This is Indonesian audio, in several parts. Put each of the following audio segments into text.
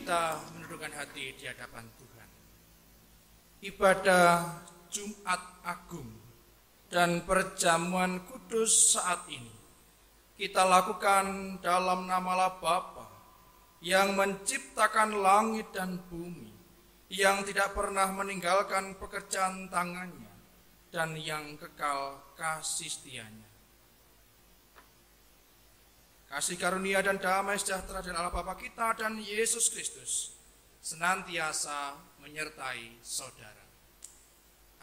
kita menundukkan hati di hadapan Tuhan. Ibadah Jumat Agung dan perjamuan kudus saat ini kita lakukan dalam nama Allah Bapa yang menciptakan langit dan bumi, yang tidak pernah meninggalkan pekerjaan tangannya, dan yang kekal kasih setianya. Kasih karunia dan damai sejahtera dari Allah Bapa kita dan Yesus Kristus senantiasa menyertai saudara.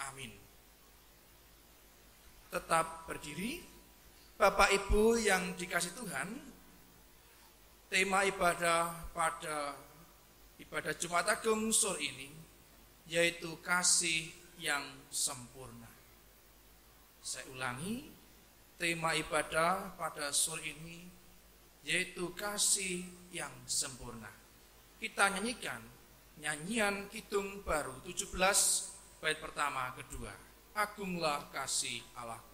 Amin. Tetap berdiri. Bapak Ibu yang dikasihi Tuhan, tema ibadah pada ibadah Jumat Agung sore ini yaitu kasih yang sempurna. Saya ulangi, tema ibadah pada sore ini yaitu kasih yang sempurna. Kita nyanyikan nyanyian Kidung Baru 17 bait pertama kedua. Agunglah kasih Allahku.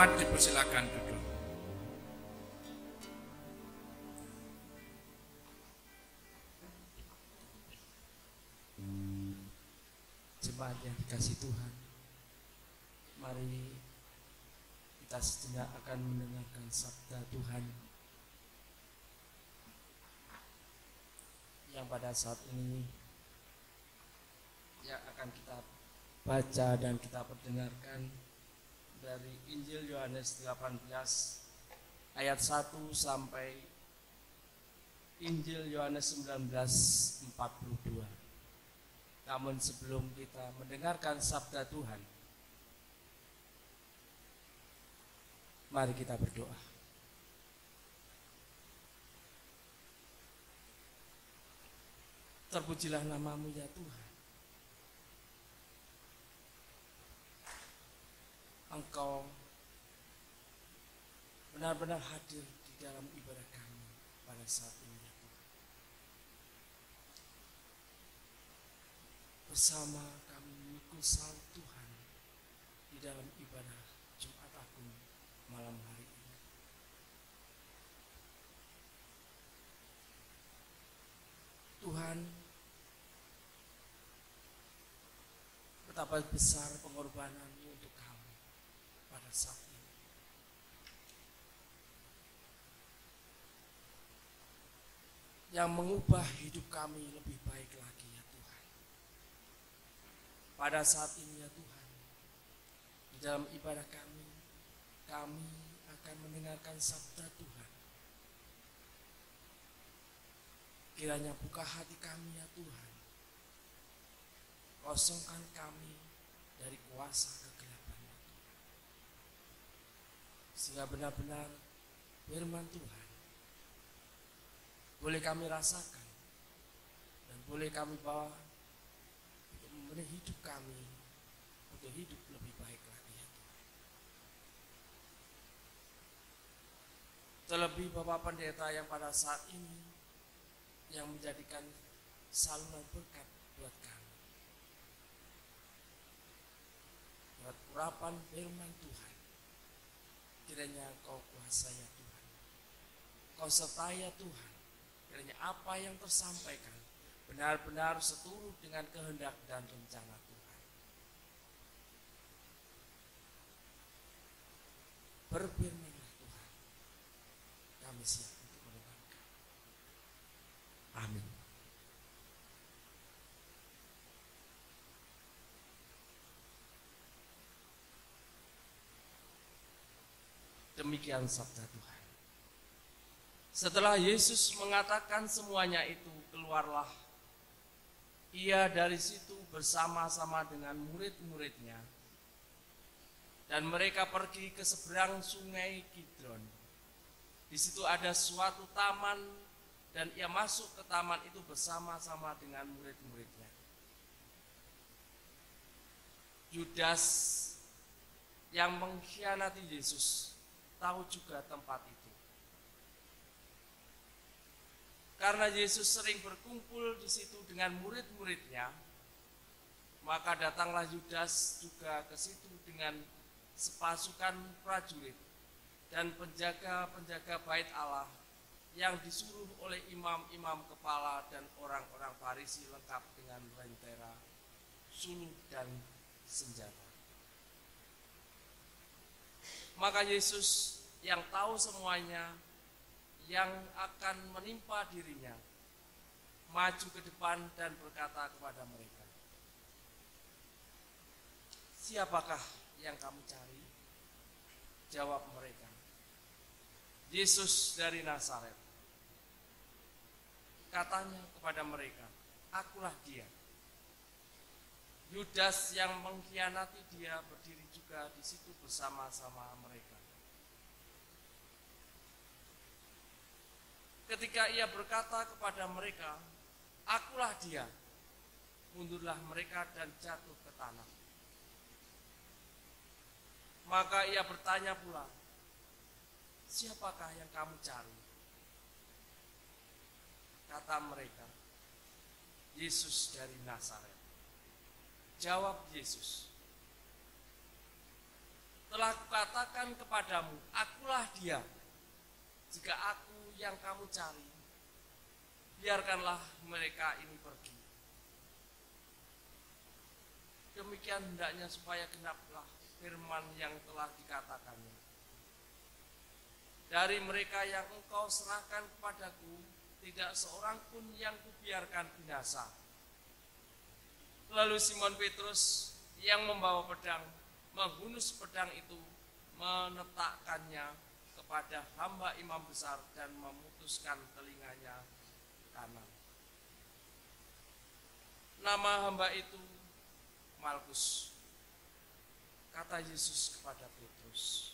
Dipersilakan duduk. Jemaat yang dikasihi Tuhan, mari kita sejenak akan mendengarkan sabda Tuhan yang pada saat ini yang akan kita baca dan kita perdengarkan dari Injil Yohanes 18 ayat 1 sampai Injil Yohanes 19:42. Namun sebelum kita mendengarkan sabda Tuhan, mari kita berdoa. Terpujilah nama-Mu ya Tuhan. Engkau benar-benar hadir di dalam ibadah kami pada saat ini ya Tuhan. Bersama kami memikul salib Tuhan di dalam ibadah Jumat Agung malam hari ini. Tuhan, betapa besar pengorbanan-Mu untuk kami pada saat ini. Yang mengubah hidup kami lebih baik lagi ya Tuhan. Pada saat ini ya Tuhan, di dalam ibadah kami akan mendengarkan sabda Tuhan. Kiranya buka hati kami ya Tuhan. Kosongkan kami dari kuasa kegelapan ya Tuhan. Sehingga benar-benar firman Tuhan boleh kami rasakan dan boleh kami bawa untuk memenuhi hidup kami, untuk hidup lebih baik lagi ya Tuhan. Terlebih Bapak Pendeta yang pada saat ini yang menjadikan saluran berkat buat kami. Buat urapan firman Tuhan, kiranya Kau kuasai ya Tuhan, Kau sertai ya Tuhan. Kiranya apa yang tersampaikan benar-benar seturut dengan kehendak dan rencana Tuhan. Berfirman-Lah Tuhan, kami siap untuk mendengarkan. Amin. Demikian sabda Tuhan. Setelah Yesus mengatakan semuanya itu, keluarlah Ia dari situ bersama-sama dengan murid-muridnya, dan mereka pergi ke seberang sungai Kidron. Di situ ada suatu taman, dan Ia masuk ke taman itu bersama-sama dengan murid-muridnya. Yudas yang mengkhianati Yesus tahu juga tempat itu. Karena Yesus sering berkumpul di situ dengan murid-muridnya, maka datanglah Yudas juga ke situ dengan sepasukan prajurit dan penjaga-penjaga bait Allah yang disuruh oleh imam-imam kepala dan orang-orang Farisi lengkap dengan lentera, suluh dan senjata. Maka Yesus yang tahu semuanya yang akan menimpa dirinya, maju ke depan dan berkata kepada mereka, "Siapakah yang kamu cari?" Jawab mereka, "Yesus dari Nazaret." Katanya kepada mereka, "Akulah Dia." Yudas yang mengkhianati Dia berdiri juga di situ bersama-sama mereka. Ketika Ia berkata kepada mereka, "Akulah Dia," mundurlah mereka dan jatuh ke tanah. Maka Ia bertanya pula, "Siapakah yang kamu cari?" Kata mereka, "Yesus dari Nazaret." Jawab Yesus, "Telah kukatakan kepadamu, akulah Dia. Jika aku yang kamu cari, biarkanlah mereka ini pergi." Demikian hendaknya supaya genaplah firman yang telah dikatakannya, "Dari mereka yang engkau serahkan kepadaku, tidak seorang pun yang kubiarkan binasa." Lalu Simon Petrus yang membawa pedang, menghunus pedang itu, menetakkannya kepada hamba imam besar dan memutuskan telinganya kanan. nama hamba itu Malkus. Kata Yesus kepada Petrus,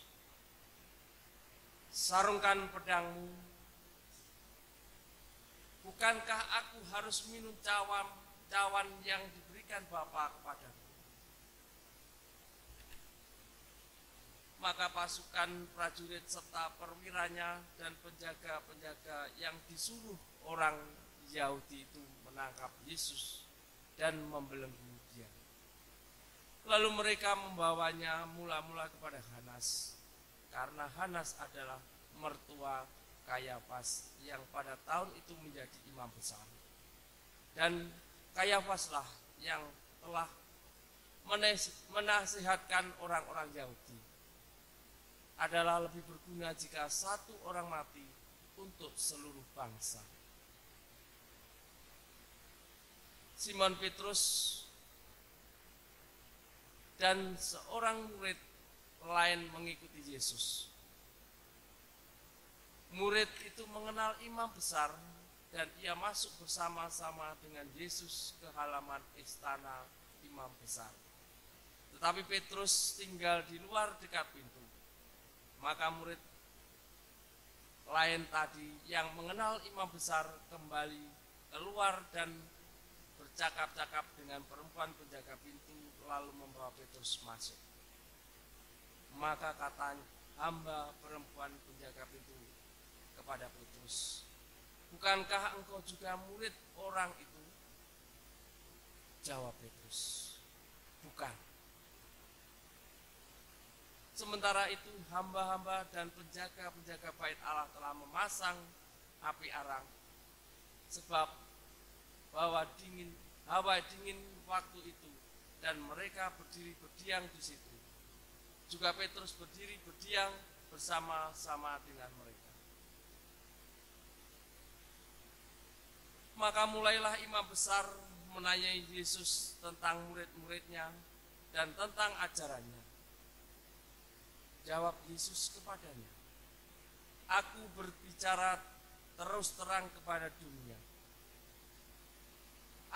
sarungkan pedangmu. Bukankah aku harus minum cawan yang diberikan Bapa kepadaku? Maka pasukan prajurit serta perwiranya dan penjaga-penjaga yang disuruh orang Yahudi itu menangkap Yesus dan membelenggu dia. Lalu mereka membawanya mula-mula kepada Hanas, karena Hanas adalah mertua Kayafas yang pada tahun itu menjadi imam besar. Dan Kayafaslah yang telah menasihatkan orang-orang Yahudi, adalah lebih berguna jika satu orang mati untuk seluruh bangsa. Simon Petrus dan seorang murid lain mengikuti Yesus. Murid itu mengenal imam besar dan ia masuk bersama-sama dengan Yesus ke halaman istana imam besar. Tetapi Petrus tinggal di luar dekat pintu. Maka murid lain tadi yang mengenal imam besar kembali keluar dan bercakap-cakap dengan perempuan penjaga pintu, lalu membawa Petrus masuk. Maka kata hamba perempuan penjaga pintu kepada Petrus, bukankah engkau juga murid orang itu? Jawab Petrus, bukan. Sementara itu hamba-hamba dan penjaga-penjaga bait Allah telah memasang api arang, sebab hawa dingin waktu itu, dan mereka berdiri berdiam di situ. Juga Petrus berdiri berdiam bersama-sama dengan mereka. Maka mulailah imam besar menanyai Yesus tentang murid-muridnya dan tentang ajarannya. Jawab Yesus kepadanya, aku berbicara terus terang kepada dunia.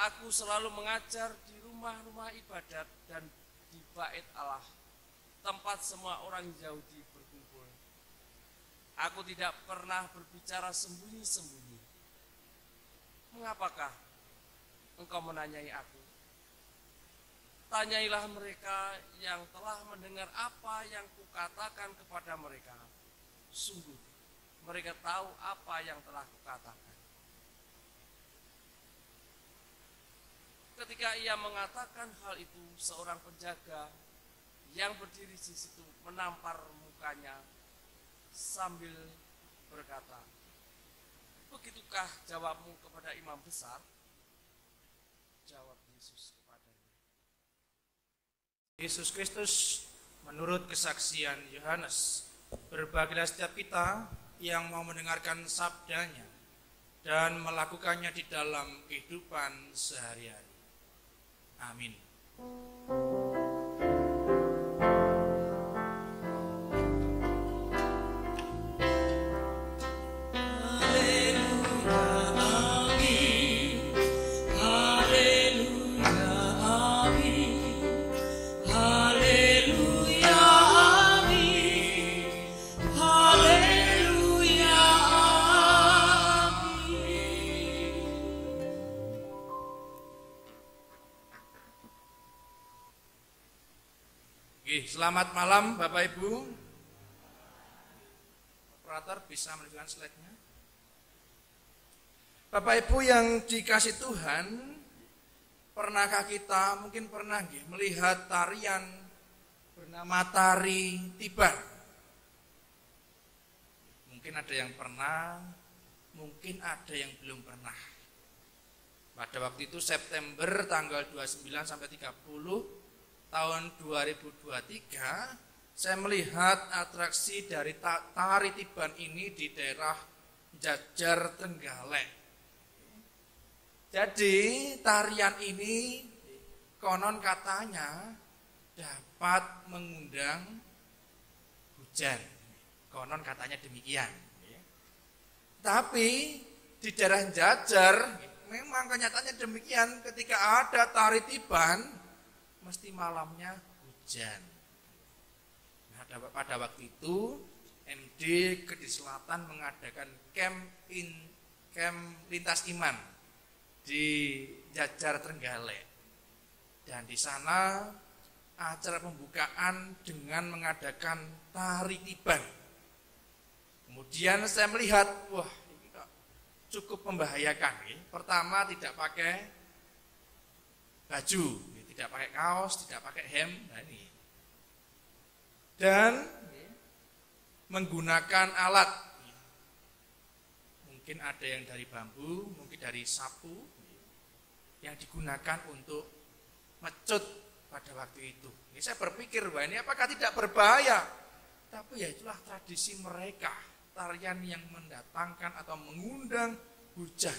Aku selalu mengajar di rumah-rumah ibadat dan di bait Allah, tempat semua orang Yahudi berkumpul. Aku tidak pernah berbicara sembunyi-sembunyi. Mengapakah engkau menanyai aku? Tanyailah mereka yang telah mendengar apa yang kukatakan kepada mereka. Sungguh, mereka tahu apa yang telah kukatakan. Ketika ia mengatakan hal itu, seorang penjaga yang berdiri di situ menampar mukanya sambil berkata, begitukah jawabmu kepada imam besar? Jawab Yesus kepadanya, Yesus Kristus menurut kesaksian Yohanes, berbahagialah setiap kita yang mau mendengarkan sabdanya dan melakukannya di dalam kehidupan sehari-hari. Amin. Selamat malam Bapak Ibu. Operator bisa menunjukkan slide-nya. Bapak Ibu yang dikasih Tuhan, pernahkah kita mungkin pernah melihat tarian bernama tari tiban? Mungkin ada yang pernah, mungkin ada yang belum pernah. Pada waktu itu September tanggal 29 sampai 30 tahun 2023, saya melihat atraksi dari tari tiban ini di daerah Jajar Trenggalek. Jadi tarian ini konon katanya dapat mengundang hujan. Konon katanya demikian. Tapi di daerah Jajar memang kenyataannya demikian, ketika ada tari tiban, mesti malamnya hujan. Nah, pada waktu itu MD Kediri Selatan mengadakan camp lintas iman di Jajar Trenggalek. Dan di sana acara pembukaan dengan mengadakan tari tiban. Kemudian saya melihat, wah ini kok cukup membahayakan. Pertama, tidak pakai baju, tidak pakai kaos, tidak pakai hem, dan menggunakan alat. Mungkin ada yang dari bambu, mungkin dari sapu, yang digunakan untuk mecut pada waktu itu. Ini saya berpikir, bahwa ini apakah tidak berbahaya? Tapi ya itulah tradisi mereka. Tarian yang mendatangkan atau mengundang hujan.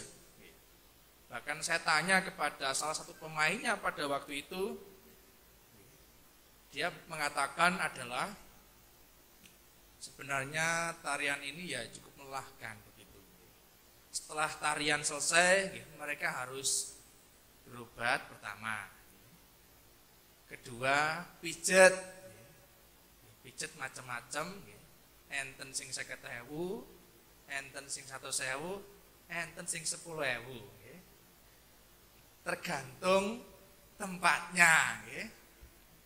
Bahkan saya tanya kepada salah satu pemainnya pada waktu itu, dia mengatakan adalah sebenarnya tarian ini ya cukup melelahkan begitu. Setelah tarian selesai, mereka harus berobat pertama. Kedua, pijet macam-macam. Enten sing 50.000, enten sing 100.000, enten sing 10.000. Tergantung tempatnya.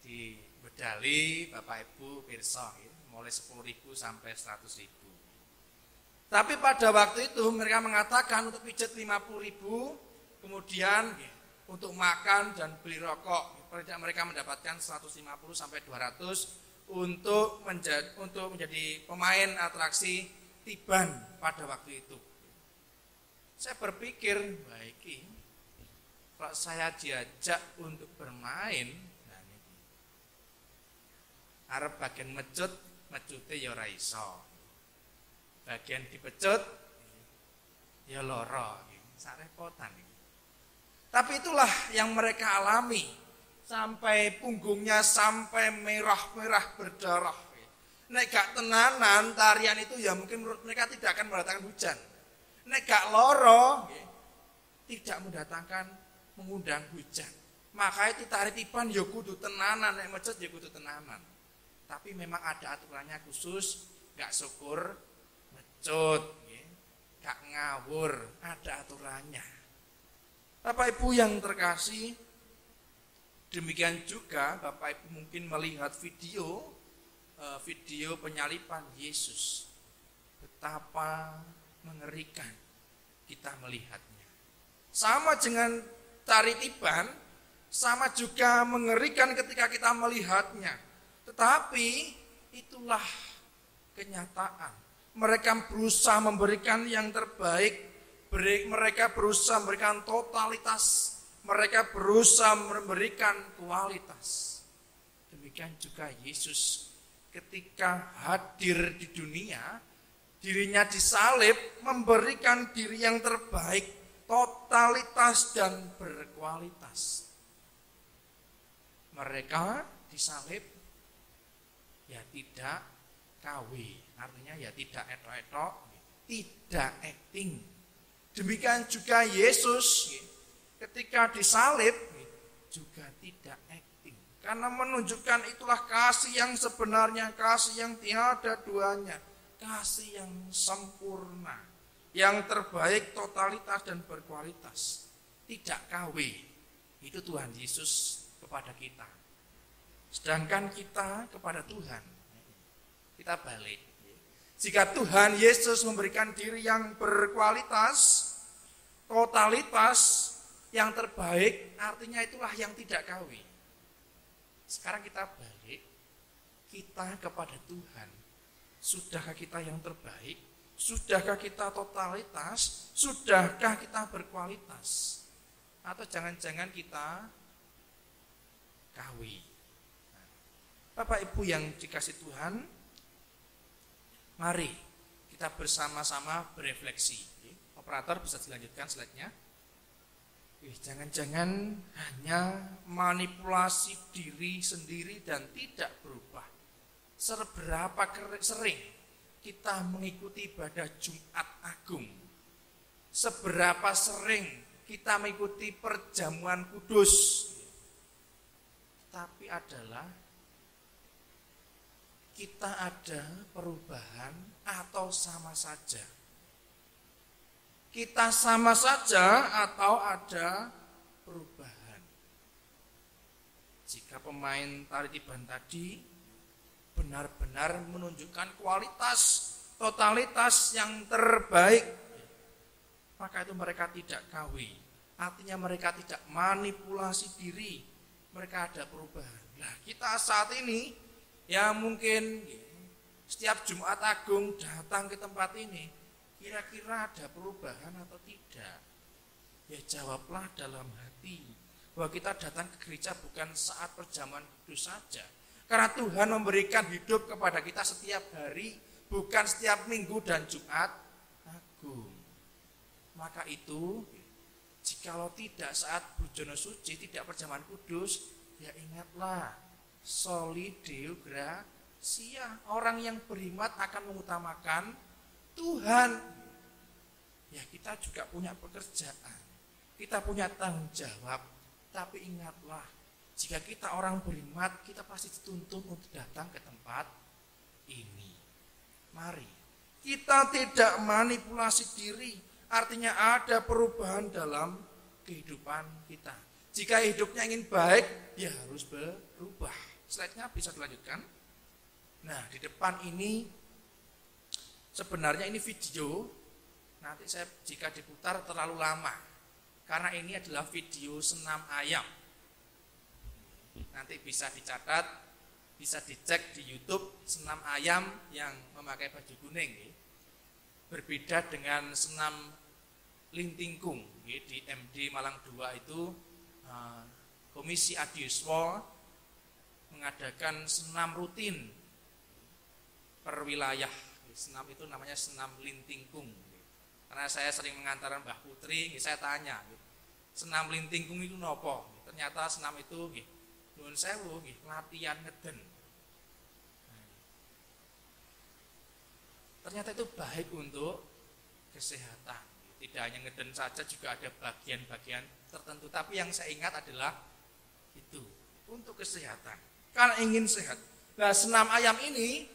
Di Bedali, Bapak Ibu pirsa, mulai 10.000 sampai 100.000. Tapi pada waktu itu mereka mengatakan untuk pijet 50.000, kemudian untuk makan dan beli rokok, mereka mendapatkan 150 sampai 200 untuk menjadi pemain atraksi tiban pada waktu itu. Saya berpikir, baik, kalau saya diajak untuk bermain, arep bagian mecute ya ora iso. Bagian dipecut ya lara, sarepotan. Tapi itulah yang mereka alami. Sampai punggungnya sampai merah-merah berdarah. Nek gak tenanan tarian itu ya mungkin menurut mereka tidak akan mendatangkan hujan. Nek gak loro tidak mengundang hujan. Maka itu tari tiban ya kudu tenanan, nek mecut ya kudu tenanan. Tapi memang ada aturannya khusus, gak syukur mecut, gak ngawur, ada aturannya. Bapak Ibu yang terkasih, demikian juga Bapak Ibu mungkin melihat video penyaliban Yesus. Betapa mengerikan kita melihatnya. Sama dengan tari tiban, sama juga mengerikan ketika kita melihatnya. Tetapi itulah kenyataan. Mereka berusaha memberikan yang terbaik, mereka berusaha memberikan totalitas, mereka berusaha memberikan kualitas. Demikian juga Yesus ketika hadir di dunia, dirinya disalib, memberikan diri yang terbaik, totalitas dan berkualitas. Mereka disalib ya tidak KW, artinya ya tidak etok-etok, tidak acting. Demikian juga Yesus ketika disalib juga tidak acting. Karena menunjukkan itulah kasih yang sebenarnya, kasih yang tiada duanya, kasih yang sempurna, yang terbaik, totalitas dan berkualitas. Tidak KW. Itu Tuhan Yesus kepada kita. Sedangkan kita kepada Tuhan, kita balik. Jika Tuhan Yesus memberikan diri yang berkualitas, totalitas, yang terbaik, artinya itulah yang tidak KW. Sekarang kita balik, kita kepada Tuhan. Sudahkah kita yang terbaik? Sudahkah kita totalitas? Sudahkah kita berkualitas? Atau jangan-jangan kita KW? Bapak Ibu yang dikasih Tuhan, mari kita bersama-sama berefleksi. Operator bisa dilanjutkan slide-nya. Jangan-jangan hanya manipulasi diri sendiri dan tidak berubah. Seberapa sering kita mengikuti ibadah Jumat Agung? Seberapa sering kita mengikuti perjamuan kudus, tapi adalah kita ada perubahan atau sama saja. Kita sama saja atau ada perubahan. Jika pemain tari tiban tadi benar-benar menunjukkan kualitas, totalitas yang terbaik, maka itu mereka tidak KW. Artinya mereka tidak manipulasi diri, mereka ada perubahan. Nah, kita saat ini yang mungkin setiap Jumat Agung datang ke tempat ini, kira-kira ada perubahan atau tidak? Ya jawablah dalam hati bahwa kita datang ke gereja bukan saat perjamuan kudus saja, karena Tuhan memberikan hidup kepada kita setiap hari, bukan setiap Minggu dan Jumat Agung. Maka itu, jikalau tidak saat Bujono Suci, tidak perjamuan kudus, ya ingatlah, soli Deo gratia, orang yang beriman akan mengutamakan Tuhan. Ya kita juga punya pekerjaan, kita punya tanggung jawab, tapi ingatlah, jika kita orang beriman, kita pasti dituntut untuk datang ke tempat ini. Mari, kita tidak manipulasi diri, artinya ada perubahan dalam kehidupan kita. Jika hidupnya ingin baik, ya harus berubah. Slide-nya bisa dilanjutkan. Nah, di depan ini sebenarnya ini video. Nanti saya jika diputar terlalu lama, karena ini adalah video senam ayam. Nanti bisa dicatat, bisa dicek di YouTube, senam ayam yang memakai baju kuning. Berbeda dengan senam lintingkung di MD Malang 2 itu, Komisi Adiuswa mengadakan senam rutin per wilayah. Senam itu namanya senam lintingkung. Karena saya sering mengantarkan Mbah Putri, saya tanya, senam lintingkung itu nopo? Ternyata senam itu nuwun sewu, latihan ngeden. Ternyata itu baik untuk kesehatan. Tidak hanya ngeden saja, juga ada bagian-bagian tertentu. Tapi yang saya ingat adalah itu, untuk kesehatan. Karena ingin sehat. Nah, senam ayam ini,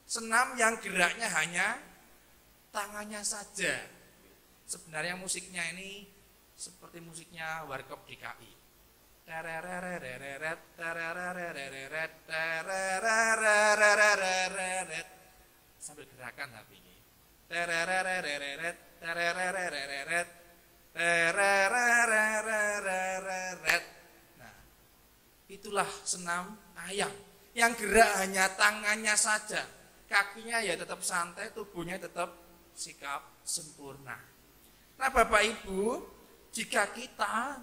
senam yang geraknya hanya tangannya saja. Sebenarnya musiknya ini seperti musiknya Warkop DKI. Sambil gerakan tapi ini. Nah, itulah senam ayam yang gerak hanya tangannya saja, kakinya ya tetap santai, tubuhnya tetap sikap sempurna. Nah, Bapak Ibu, jika kita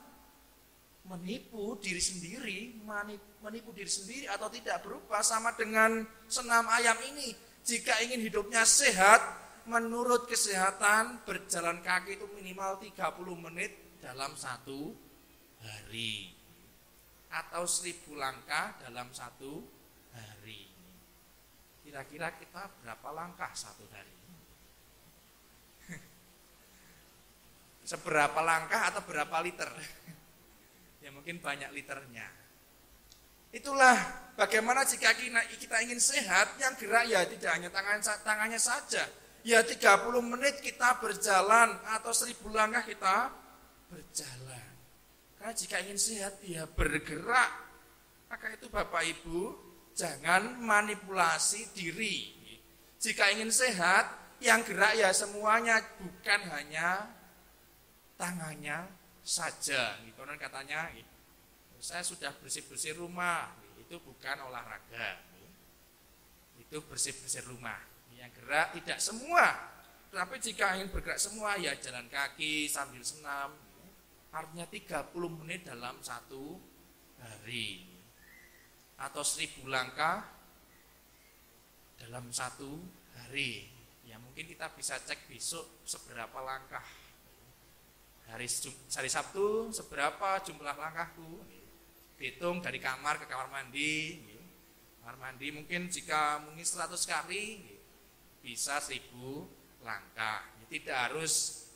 menipu diri sendiri atau tidak berubah, sama dengan senam ayam ini. Jika ingin hidupnya sehat, menurut kesehatan, berjalan kaki itu minimal 30 menit dalam satu hari, atau 1000 langkah dalam satu hari. Kira-kira kita berapa langkah satu hari? Seberapa langkah atau berapa liter? Ya mungkin banyak liternya. Itulah bagaimana jika kita ingin sehat, yang gerak ya tidak hanya tangannya saja. Ya 30 menit kita berjalan atau 1000 langkah kita berjalan. Karena jika ingin sehat ya bergerak. Maka itu Bapak Ibu, jangan manipulasi diri. Jika ingin sehat, yang gerak ya semuanya, bukan hanya tangannya saja. Konon katanya, saya sudah bersih-bersih rumah, itu bukan olahraga, itu bersih-bersih rumah. Yang gerak tidak semua, tapi jika ingin bergerak semua, ya jalan kaki sambil senam, artinya 30 menit dalam satu hari, atau 1000 langkah dalam satu hari. Ya mungkin kita bisa cek besok seberapa langkah. Hari Sabtu seberapa jumlah langkahku, hitung dari kamar ke kamar mandi. Kamar mandi mungkin jika 100 kali bisa 1000 langkah. Tidak harus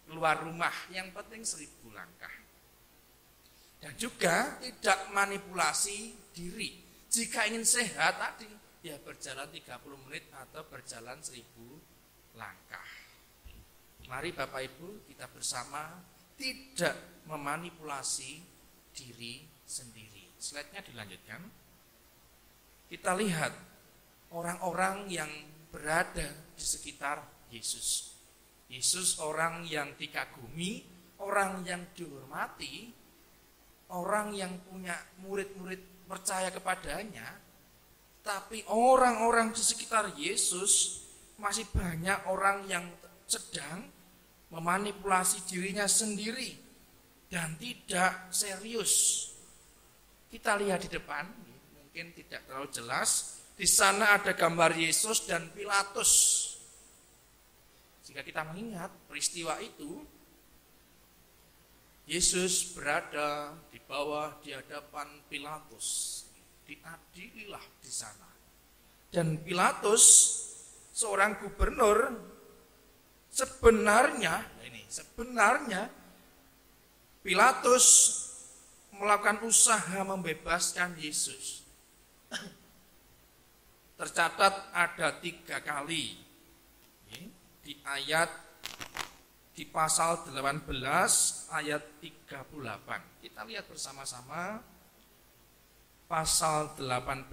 keluar rumah, yang penting 1000 langkah. Dan juga tidak manipulasi diri. Jika ingin sehat tadi, ya berjalan 30 menit atau berjalan 1000 langkah. Mari Bapak Ibu kita bersama tidak memanipulasi diri sendiri. Slide-nya dilanjutkan. Kita lihat orang-orang yang berada di sekitar Yesus. Yesus orang yang dikagumi, orang yang dihormati, orang yang punya murid-murid percaya kepadanya. Tapi orang-orang di sekitar Yesus masih banyak orang yang sedang memanipulasi dirinya sendiri dan tidak serius. Kita lihat di depan, mungkin tidak terlalu jelas. Di sana ada gambar Yesus dan Pilatus. Jika kita mengingat peristiwa itu, Yesus berada di bawah di hadapan Pilatus. Diadililah di sana. Dan Pilatus, seorang gubernur, sebenarnya Pilatus melakukan usaha membebaskan Yesus. Tercatat ada 3 kali di pasal 18 ayat 38. Kita lihat bersama-sama pasal 18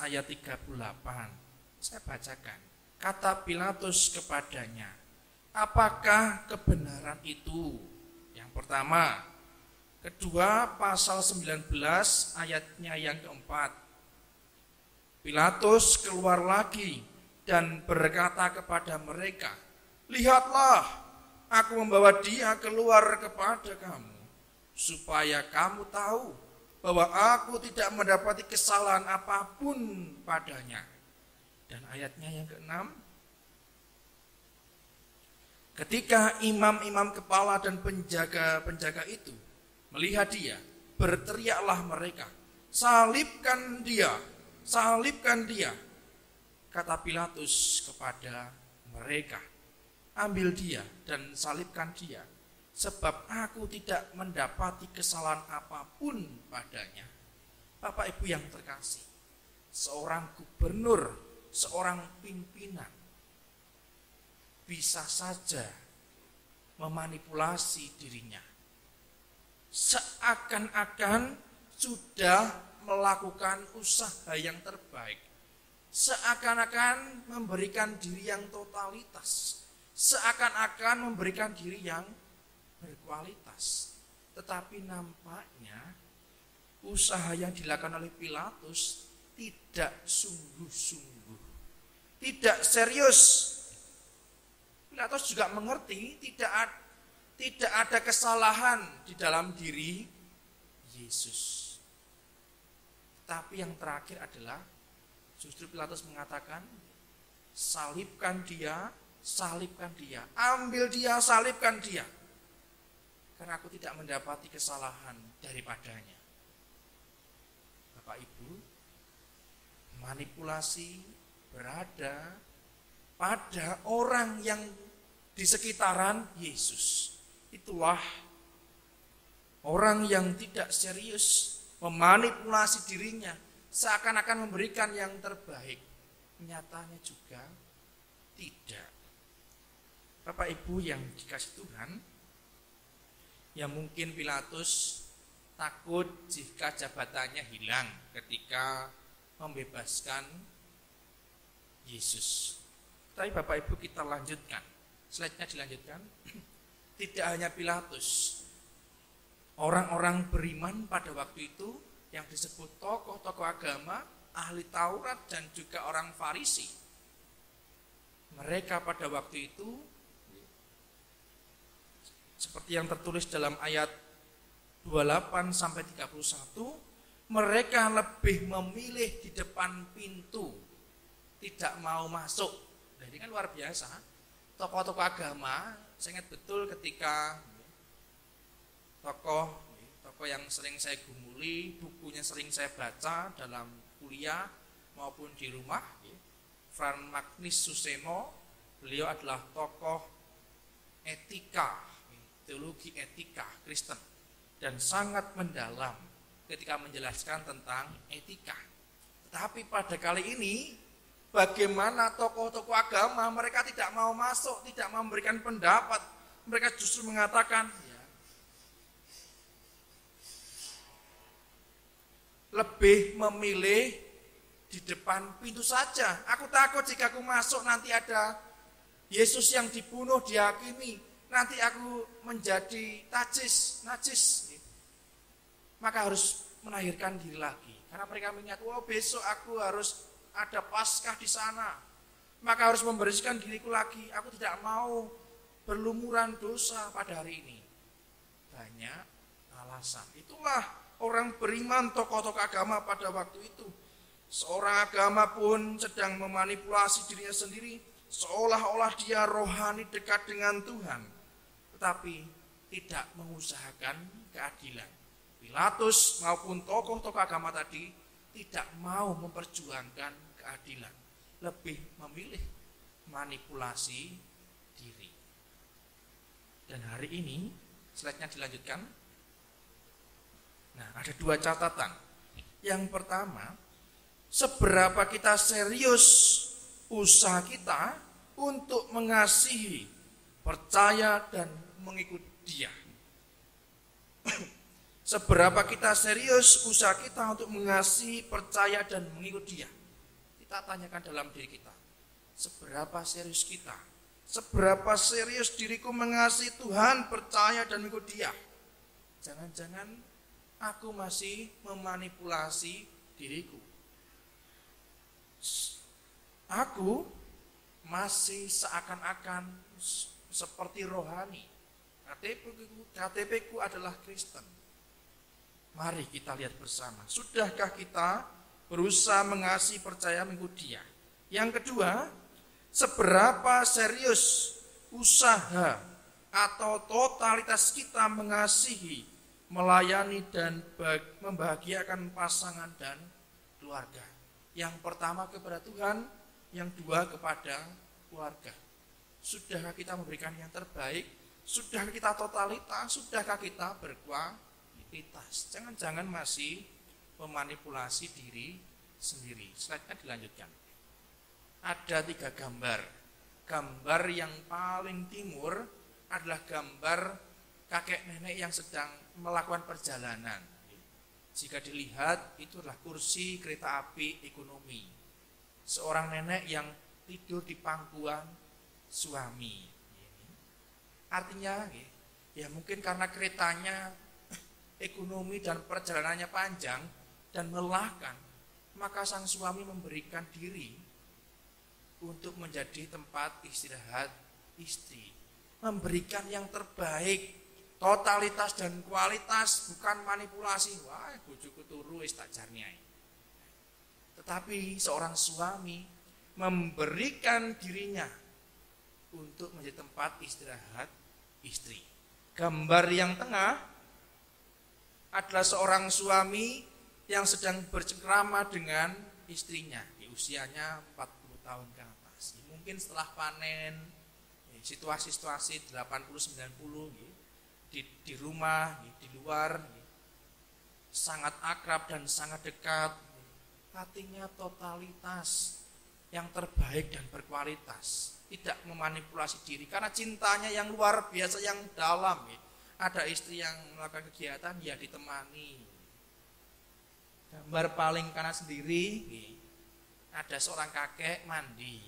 ayat 38. Saya bacakan. Kata Pilatus kepadanya, apakah kebenaran itu? Yang pertama. Kedua, pasal 19 ayatnya yang keempat. Pilatus keluar lagi dan berkata kepada mereka, lihatlah, aku membawa dia keluar kepada kamu, supaya kamu tahu bahwa aku tidak mendapati kesalahan apapun padanya. Dan ayatnya yang keenam, ketika imam-imam kepala dan penjaga-penjaga itu melihat dia, berteriaklah mereka, salibkan dia, salibkan dia. Kata Pilatus kepada mereka, ambil dia dan salibkan dia, sebab aku tidak mendapati kesalahan apapun padanya. Bapak Ibu yang terkasih, seorang gubernur, seorang pimpinan bisa saja memanipulasi dirinya. Seakan-akan sudah melakukan usaha yang terbaik. Seakan-akan memberikan diri yang totalitas. Seakan-akan memberikan diri yang berkualitas. Tetapi nampaknya usaha yang dilakukan oleh Pilatus tidak sungguh-sungguh. Tidak serius. Pilatus juga mengerti tidak ada kesalahan di dalam diri Yesus. Tapi yang terakhir adalah justru Pilatus mengatakan, salibkan dia, ambil dia, salibkan dia. Karena aku tidak mendapati kesalahan daripadanya. Bapak Ibu, manipulasi berada pada orang yang di sekitaran Yesus. Itulah orang yang tidak serius memanipulasi dirinya, seakan-akan memberikan yang terbaik. Nyatanya juga tidak. Bapak Ibu yang dikasih Tuhan, ya mungkin Pilatus takut jika jabatannya hilang ketika membebaskan Yesus. Tapi Bapak Ibu kita lanjutkan. Slide-nya dilanjutkan. Tidak hanya Pilatus. Orang-orang beriman pada waktu itu yang disebut tokoh-tokoh agama, ahli Taurat dan juga orang Farisi. Mereka pada waktu itu seperti yang tertulis dalam ayat 28 sampai 31, mereka lebih memilih di depan pintu, tidak mau masuk. Nah, ini kan luar biasa. Tokoh-tokoh agama, saya ingat betul ketika tokoh yang sering saya gumuli, bukunya sering saya baca dalam kuliah maupun di rumah, Frans Magnus Suseno. Beliau adalah tokoh etika teologi etika Kristen dan sangat mendalam ketika menjelaskan tentang etika. Tetapi pada kali ini, bagaimana tokoh-tokoh agama mereka tidak mau masuk, tidak mau memberikan pendapat. Mereka justru mengatakan, ya, lebih memilih di depan pintu saja. Aku takut jika aku masuk nanti ada Yesus yang dibunuh, dihakimi. Nanti aku menjadi najis. Maka harus melahirkan diri lagi. Karena mereka mengingat, besok aku harus ada Paskah di sana. Maka harus membersihkan diriku lagi. Aku tidak mau berlumuran dosa pada hari ini. Banyak alasan. Itulah orang beriman, tokoh-tokoh agama pada waktu itu. Seorang agama pun sedang memanipulasi dirinya sendiri, seolah-olah dia rohani dekat dengan Tuhan, tetapi tidak mengusahakan keadilan. Pilatus maupun tokoh-tokoh agama tadi tidak mau memperjuangkan keadilan, lebih memilih manipulasi diri. Dan hari ini, slide-nya dilanjutkan. Nah, ada dua catatan. Yang pertama, seberapa kita serius usaha kita untuk mengasihi, percaya, dan mengikut Dia. Seberapa kita serius usaha kita untuk mengasihi, percaya, dan mengikut Dia. Kita tanyakan dalam diri kita, seberapa serius kita? Seberapa serius diriku mengasihi Tuhan, percaya, dan mengikut Dia? Jangan-jangan aku masih memanipulasi diriku. Aku masih seakan-akan seperti rohani. KTP ku adalah Kristen. Mari kita lihat bersama. Sudahkah kita berusaha mengasihi, percaya, mengikut Dia? Yang kedua, seberapa serius usaha atau totalitas kita mengasihi, melayani, dan membahagiakan pasangan dan keluarga. Yang pertama kepada Tuhan, yang dua kepada keluarga. Sudahkah kita memberikan yang terbaik? Sudahkah kita totalitas? Sudahkah kita berkualitas? Jangan-jangan masih memanipulasi diri sendiri. Slide-nya dilanjutkan. Ada 3 gambar. Gambar yang paling timur adalah gambar kakek nenek yang sedang melakukan perjalanan. Jika dilihat, itu adalah kursi kereta api ekonomi. Seorang nenek yang tidur di pangkuan suami. Artinya, ya mungkin karena keretanya ekonomi dan perjalanannya panjang dan melelahkan, maka sang suami memberikan diri untuk menjadi tempat istirahat istri. Memberikan yang terbaik, totalitas dan kualitas, bukan manipulasi. Wah, bojoku turu wis tak jarniai. Tetapi seorang suami memberikan dirinya untuk menjadi tempat istirahat istri. Gambar yang tengah adalah seorang suami yang sedang bercengkrama dengan istrinya. Usianya 40 tahun ke atas. Mungkin setelah panen, situasi-situasi 80-90 di rumah, di luar, sangat akrab dan sangat dekat. Hatinya totalitas yang terbaik dan berkualitas, tidak memanipulasi diri karena cintanya yang luar biasa, yang dalam. Ada istri yang melakukan kegiatan, ya ditemani. Gambar paling kanan sendiri, ada seorang kakek mandi,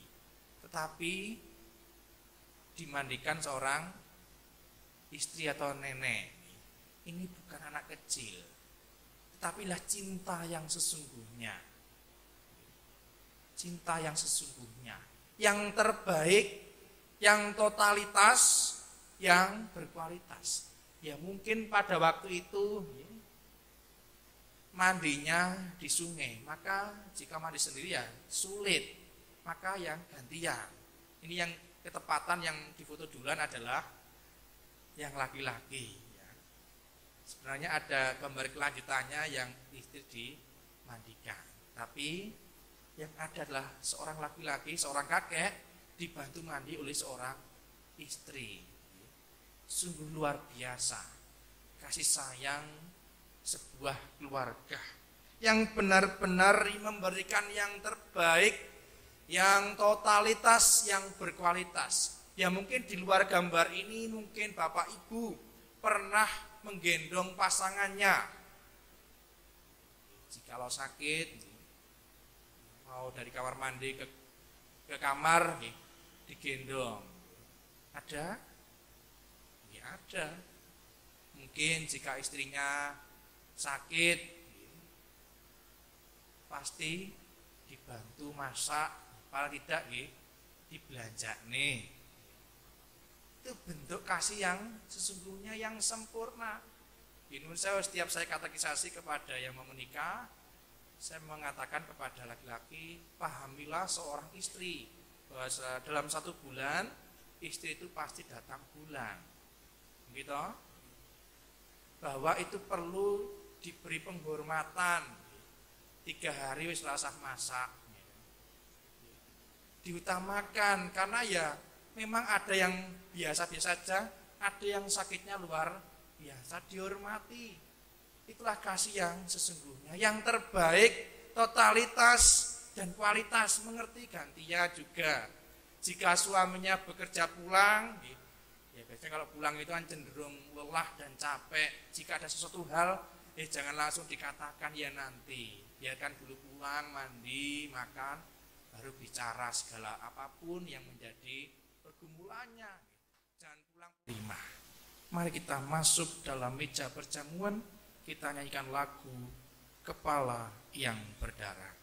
tetapi dimandikan seorang istri atau nenek. Ini bukan anak kecil, tetapi lah cinta yang sesungguhnya. Cinta yang sesungguhnya, yang terbaik, yang totalitas, yang berkualitas. Ya mungkin pada waktu itu mandinya di sungai, maka jika mandi sendiri ya sulit, maka yang gantian. Ini yang ketepatan yang difoto duluan adalah yang laki-laki. Sebenarnya ada gambar kelanjutannya yang istri dimandikan, tapi yang ada adalah seorang laki-laki, seorang kakek dibantu mandi oleh seorang istri. Sungguh luar biasa kasih sayang sebuah keluarga yang benar-benar memberikan yang terbaik, yang totalitas, yang berkualitas. Ya mungkin di luar gambar ini mungkin Bapak Ibu pernah menggendong pasangannya. Jikalau sakit, mau dari kamar mandi ke kamar, digendong. Ada? Ya ada. Mungkin jika istrinya sakit, pasti dibantu masak, paling tidak dibelanjane. Itu bentuk kasih yang sesungguhnya yang sempurna. Setiap saya katekisasi kepada yang mau menikah, saya mengatakan kepada laki-laki, pahamilah seorang istri bahwa dalam 1 bulan istri itu pasti datang bulan, gitu. Bahwa itu perlu diberi penghormatan. 3 hari wis rasah masak, diutamakan, karena ya memang ada yang biasa-biasa saja, ada yang sakitnya luar biasa, dihormati. Itulah kasih yang sesungguhnya, yang terbaik, totalitas dan kualitas, mengerti gantinya juga. Jika suaminya bekerja pulang, ya biasanya kalau pulang itu kan cenderung lelah dan capek. Jika ada sesuatu hal, jangan langsung dikatakan ya nanti. Biarkan dulu pulang, mandi, makan, baru bicara segala apapun yang menjadi pergumulannya. Jangan pulang terima. Mari kita masuk dalam meja perjamuan, kita nyanyikan lagu Kepala yang Berdarah.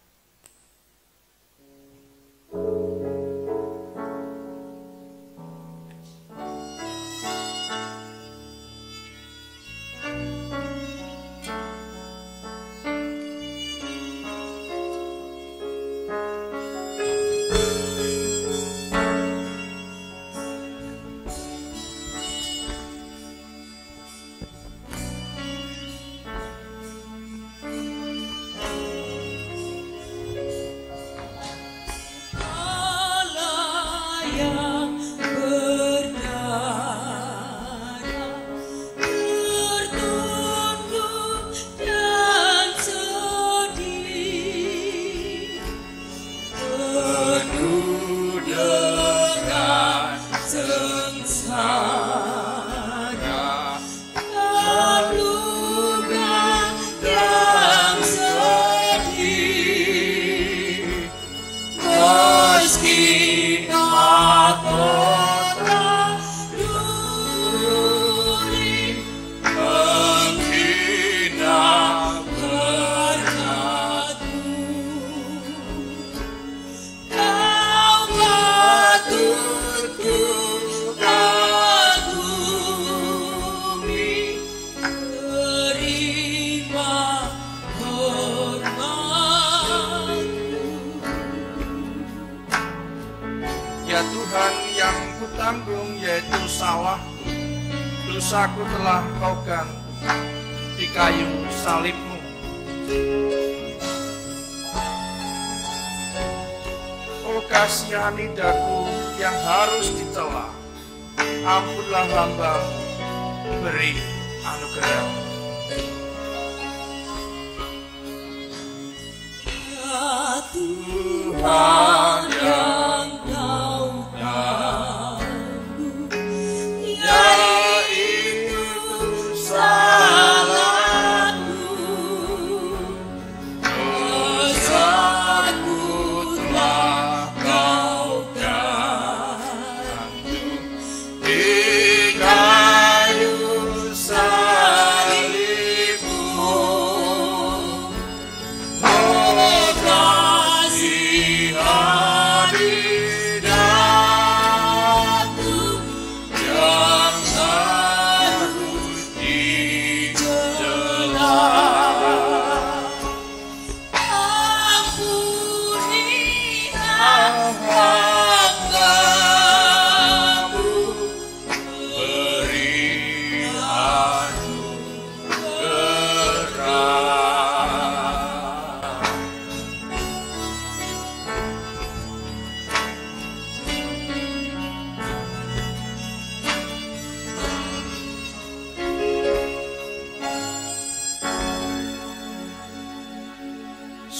Dosaku telah kau gantung di kayu salibmu. Oh kasihani daku yang harus dicela, ampunlah hambamu, beri anugerah. Ya Tuhan yang kau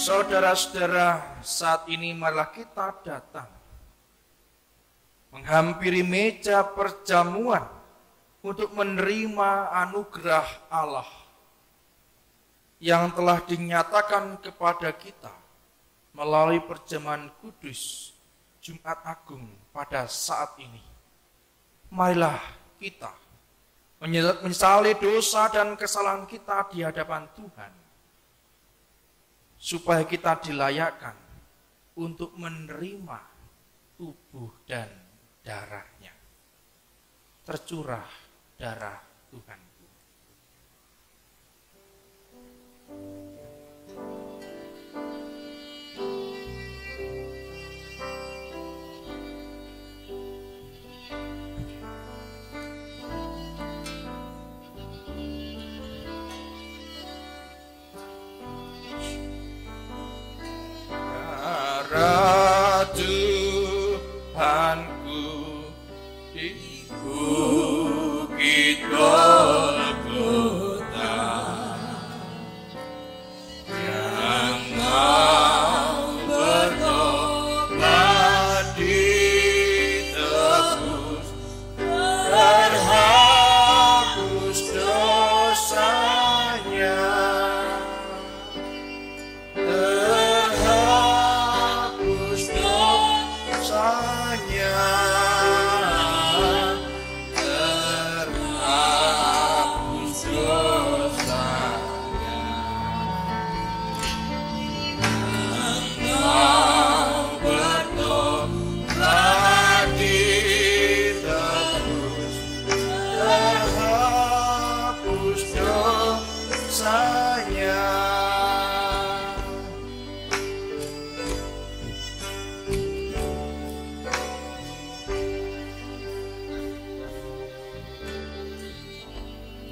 Saudara-saudara, saat ini marilah kita datang menghampiri meja perjamuan untuk menerima anugerah Allah yang telah dinyatakan kepada kita melalui perjamuan kudus Jumat Agung pada saat ini. Marilah kita menyesali dosa dan kesalahan kita di hadapan Tuhan, supaya kita dilayakkan untuk menerima tubuh dan darahnya. Tercurah darah Tuhan. Darah Tuhanku di bukit Golgota, yang mau bertobat ditebus, terhapus dosanya.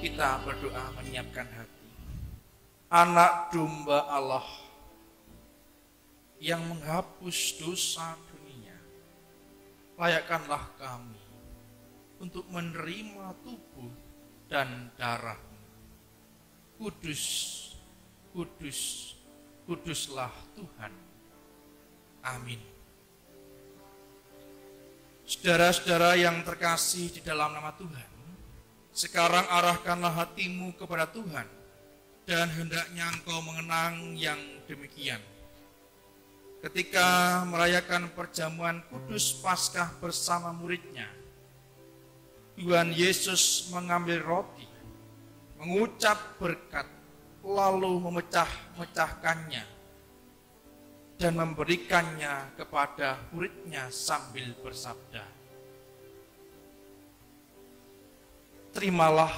Kita berdoa menyiapkan hati. Anak domba Allah yang menghapus dosa dunia, layakkanlah kami untuk menerima tubuh dan darah-Mu. Kudus, kudus, kuduslah Tuhan. Amin. Saudara-saudara yang terkasih di dalam nama Tuhan, sekarang arahkanlah hatimu kepada Tuhan, dan hendaknya engkau mengenang yang demikian. Ketika merayakan perjamuan kudus Paskah bersama muridnya, Tuhan Yesus mengambil roti, mengucap berkat, lalu memecah-mecahkannya, dan memberikannya kepada muridnya sambil bersabda, "Terimalah,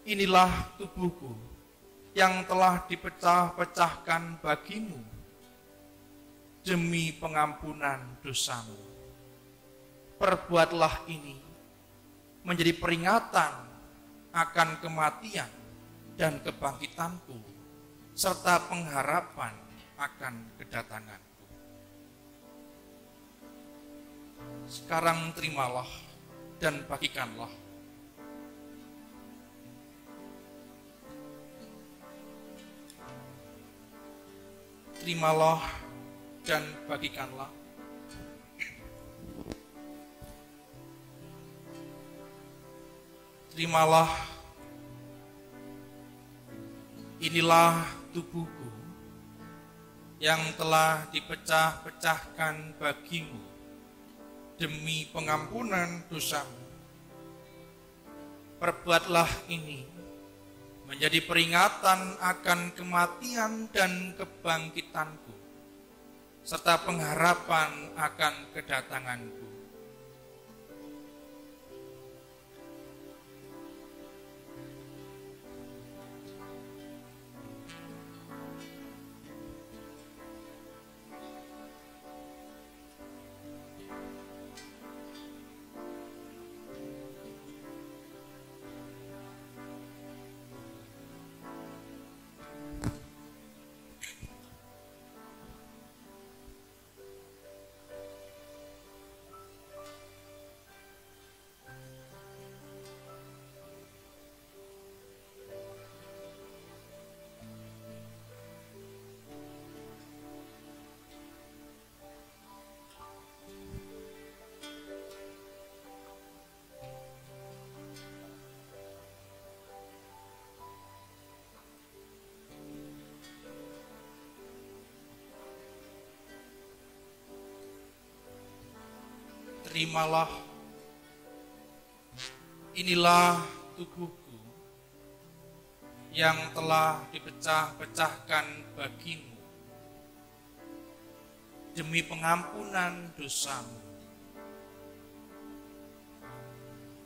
inilah tubuhku yang telah dipecah-pecahkan bagimu demi pengampunan dosamu. Perbuatlah ini menjadi peringatan akan kematian dan kebangkitanku, serta pengharapan akan kedatanganku." Sekarang terimalah dan bagikanlah. Terimalah dan bagikanlah. Terimalah, inilah tubuhku yang telah dipecah-pecahkan bagimu demi pengampunan dosamu. Perbuatlah ini menjadi peringatan akan kematian dan kebangkitanku, serta pengharapan akan kedatanganku. Terimalah, inilah tubuhku yang telah dipecah-pecahkan bagimu demi pengampunan dosamu.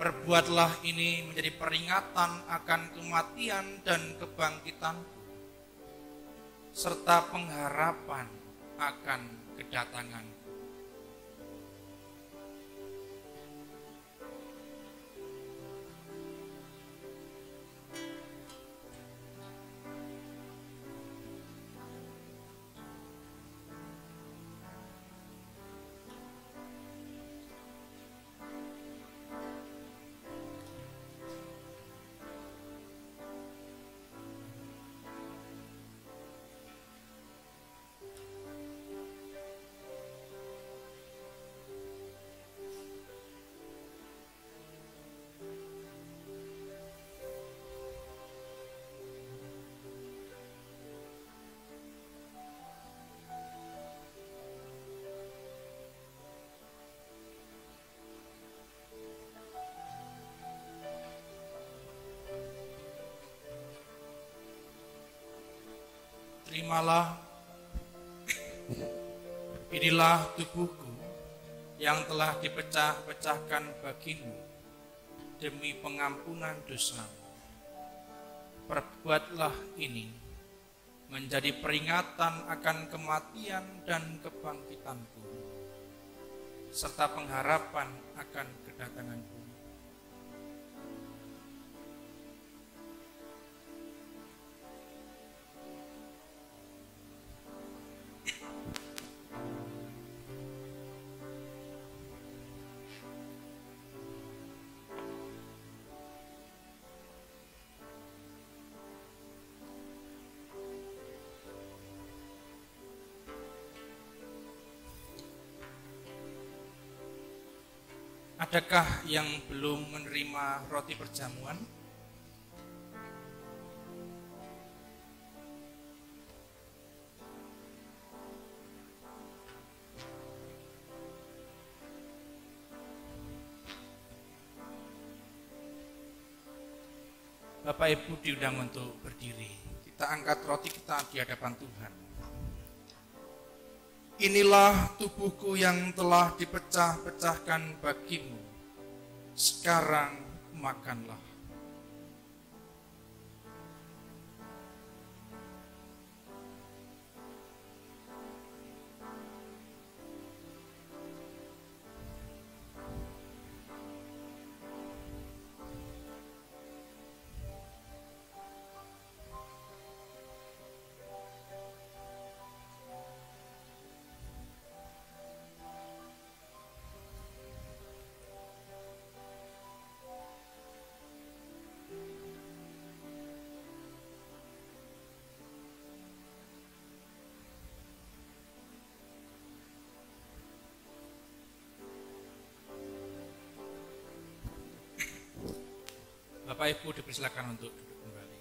Perbuatlah ini menjadi peringatan akan kematian dan kebangkitanku, serta pengharapan akan kedatanganku. Terimalah, inilah tubuhku yang telah dipecah-pecahkan bagimu demi pengampunan dosamu. Perbuatlah ini menjadi peringatan akan kematian dan kebangkitanku, serta pengharapan akan kedatanganku. Adakah yang belum menerima roti perjamuan? Bapak Ibu diundang untuk berdiri. Kita angkat roti kita di hadapan Tuhan. Inilah tubuhku yang telah dipecah-pecahkan bagimu. Sekarang makanlah. Bapak Ibu dipersilakan untuk duduk kembali.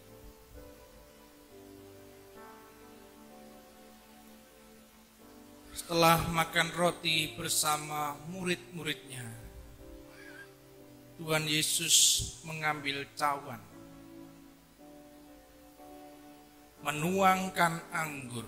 Setelah makan roti bersama murid-muridnya, Tuhan Yesus mengambil cawan, menuangkan anggur,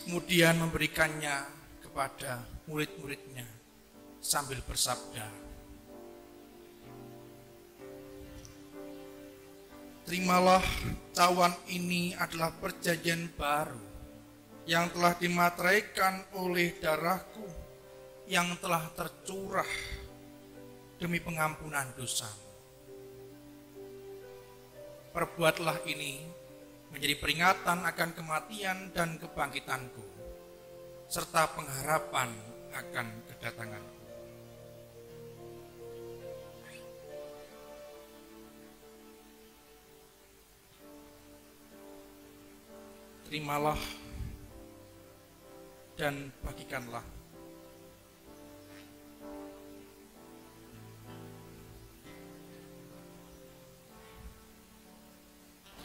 kemudian memberikannya kepada murid-muridnya sambil bersabda, "Terimalah, cawan ini adalah perjanjian baru yang telah dimateraikan oleh darahku yang telah tercurah demi pengampunan dosa. Perbuatlah ini menjadi peringatan akan kematian dan kebangkitanku, serta pengharapan akan kedatanganku." Terimalah dan bagikanlah.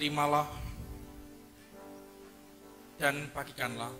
terimalah dan bagikanlah.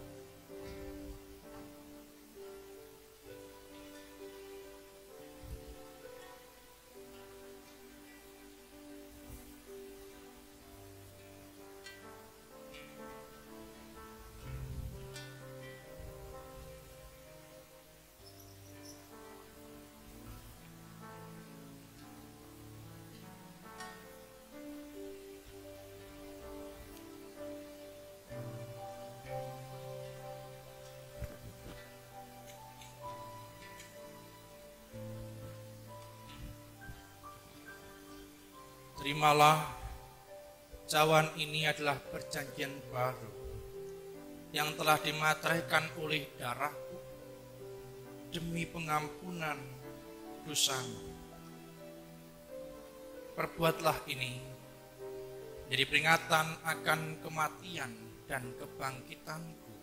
Terimalah, cawan ini adalah perjanjian baru yang telah dimateraikan oleh darahku demi pengampunan dosamu. Perbuatlah ini jadi peringatan akan kematian dan kebangkitanku,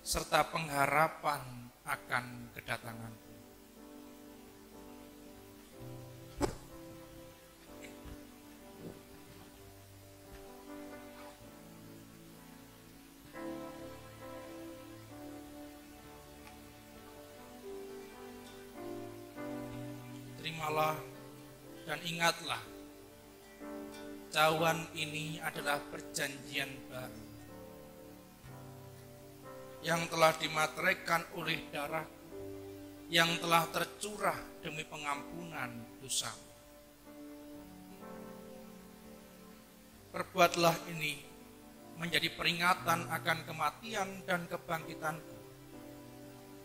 serta pengharapan akan kedatanganku. Terimalah dan ingatlah, cawan ini adalah perjanjian baru yang telah dimateraikan oleh darah yang telah tercurah demi pengampunan dosa. Perbuatlah ini menjadi peringatan akan kematian dan kebangkitanku,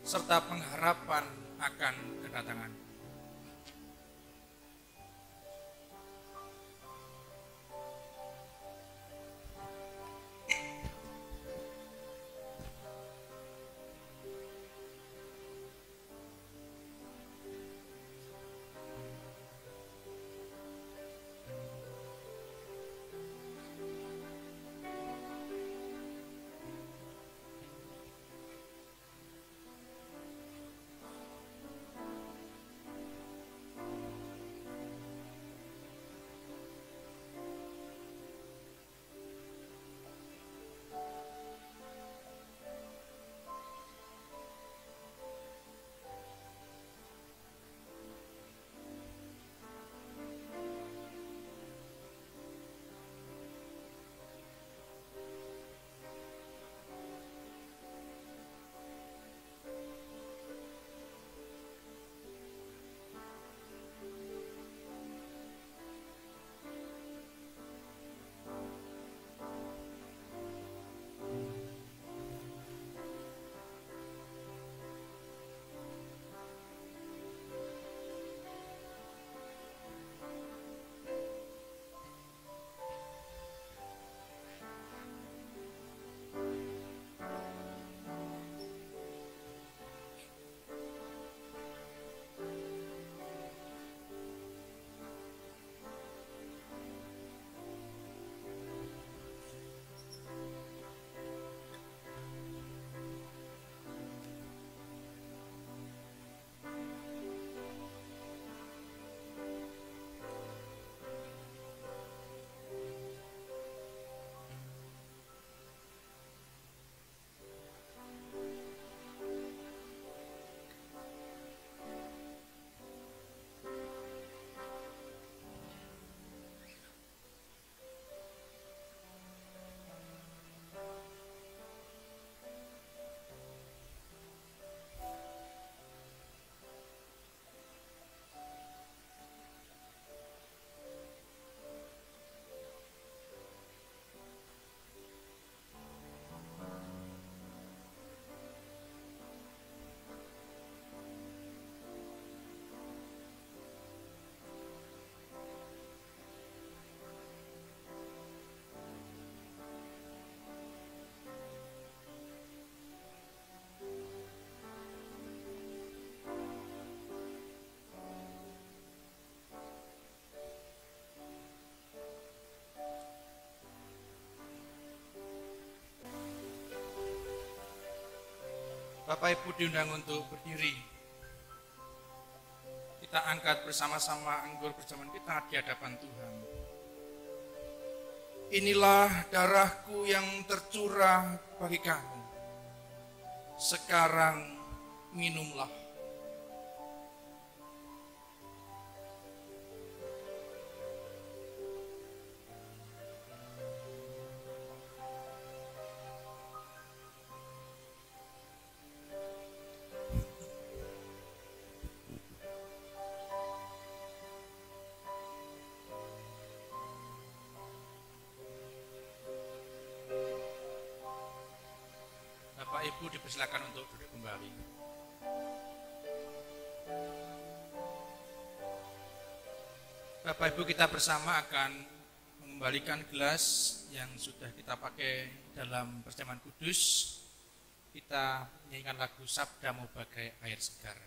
serta pengharapan akan kedatanganku. Bapak Ibu diundang untuk berdiri. Kita angkat bersama-sama anggur perjamuan kita di hadapan Tuhan. Inilah darahku yang tercurah bagi kamu. Sekarang minumlah. Bapak Ibu dipersilakan untuk duduk kembali. Bapak Ibu, kita bersama akan mengembalikan gelas yang sudah kita pakai dalam perjamuan kudus. Kita menyanyikan lagu Sabdamu Bagai Air Segar.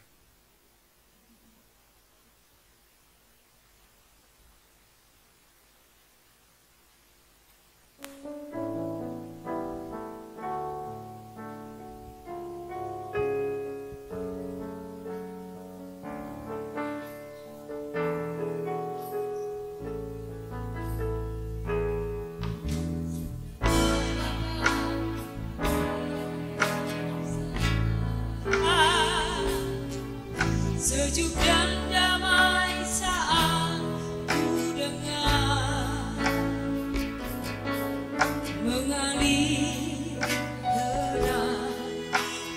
Sejuk dan damai saat ku dengar mengalir tenang,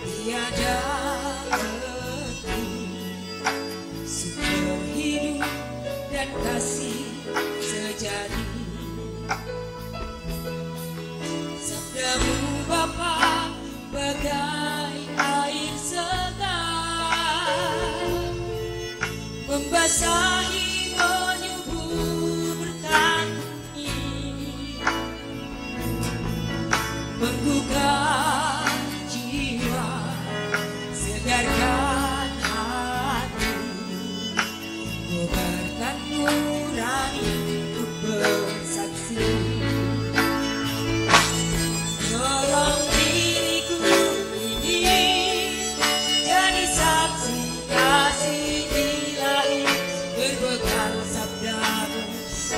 tiada henti, sumber hidup dan kasih sejati. Sabdamu Bapa bagai air segar, membasahi, menyubur bertani, menggugah jiwa, segarkan hati, kobarkan nurani untuk bersaksi. Tolong diriku ini jadi saksi kasih ilahi, berbekal sabdamu